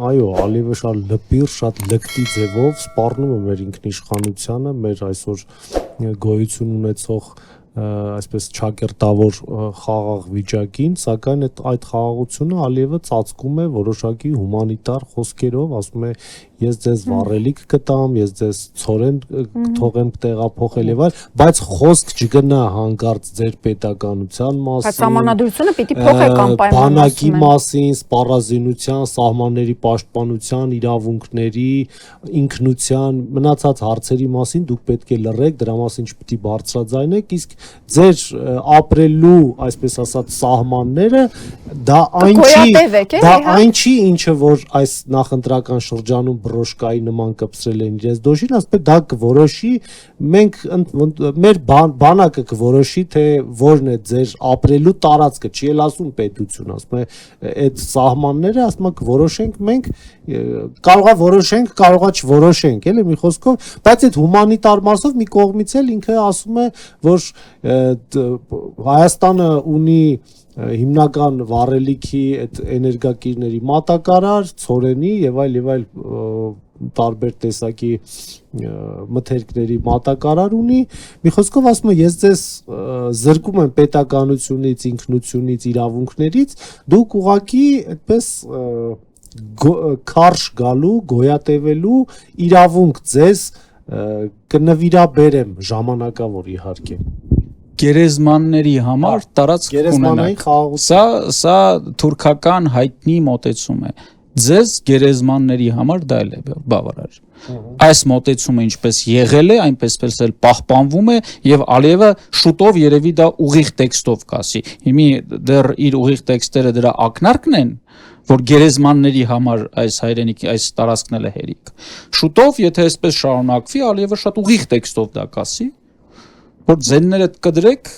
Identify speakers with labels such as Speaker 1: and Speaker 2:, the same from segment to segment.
Speaker 1: այո, Ալիևը շատ լպիր, շատ լկտի ձևով սպառնում է մեր ինքնիշխանությանը, մեր այսօր գոյություն ունեցող այսպես չակերտավոր խաղաղ վիճակին, սակայն այդ խաղաղությունը Ալիևը ծածկում է որոշակի հումանիտար խոսքերով, ասում է ես ձեզ վառելիք կտամ, ես ձեզ ցորեն թողեմ տեղափոխել եւ այլ, բայց խոսք չգնա հանկարծ ձեր պետականության մասին,
Speaker 2: բայց համանadrությունը պիտի փոխեք անպայման
Speaker 1: բանակի մասին, սպառազինության, սահմանների պաշտպանության, իրավունքների, ինքնության, մնացած հարցերի մասին դուք պետք է լռեք, դրա մասին չպիտի բարձրաձայնեք, իսկ ձեր ապրելու, այսպես ասած, սահմանները դա այն չի, ինչը որ այս նախընտրական շրջանում բրոշկայի նման կպսրել են իրենց դոշին, ասում է դա կորոշի, մենք մեր բանակը կորոշի, թե որն է ձեր ապրելու տարածքը, չի էլ ասում պետություն, ասում է այդ սահմանները, ասում է կորոշենք մենք, կարողա որոշենք, կարողա չորոշենք, էլի մի խոսքով, բայց այդ հումանիտար մասով մի կողմից էլ ինքը ասում է, որ Հայաստանը ունի հիմնական վառելիքի այդ էներգակիրների մատակարար, ցորենի եւ այլ տարբեր տեսակի մթերքների մատակարար ունի, մի խոսքով ասում եմ ես ձեզ զրկում եմ պետականությունից, ինքնությունից, իրավունքներից, դուք ուղղակի այդպես քարշ գալու, գոյատևելու իրավունք ձեզ կնվիրաբերեմ ժամանակավոր իհարկե
Speaker 3: գերեզմանների համար տարածք ունենաք։ Սա թուրքական հայտնի մոտեցում է։ Ձեզ գերեզմանների համար դա էլ է բավարար։ Այս մոտեցումը ինչպես եղել է, այնպես էլ պահպանվում է եւ Ալիևը շուտով երևի դա ուղիղ տեքստով կասի։ Հիմի դեռ իր ուղիղ տեքստերը դրա ակնարկն են, որ գերեզմանների համար այս հայրենիքի այս տարածքն էլ է հերիք։ Շուտով, եթե այսպես շարունակվի, Ալիևը շատ ուղիղ տեքստով դա կասի, որ ձեններդ կդրեք,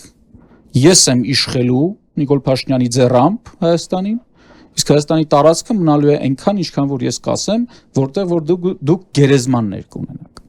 Speaker 3: ես եմ իշխելու Նիկոլ Փաշինյանի ձեռամբ Հայաստանին, իսկ Հայաստանի տարածքը մնալու է այնքան, ինչքան որ ես կասեմ, որտեղ որ դուք գերեզմաններ կունենաք։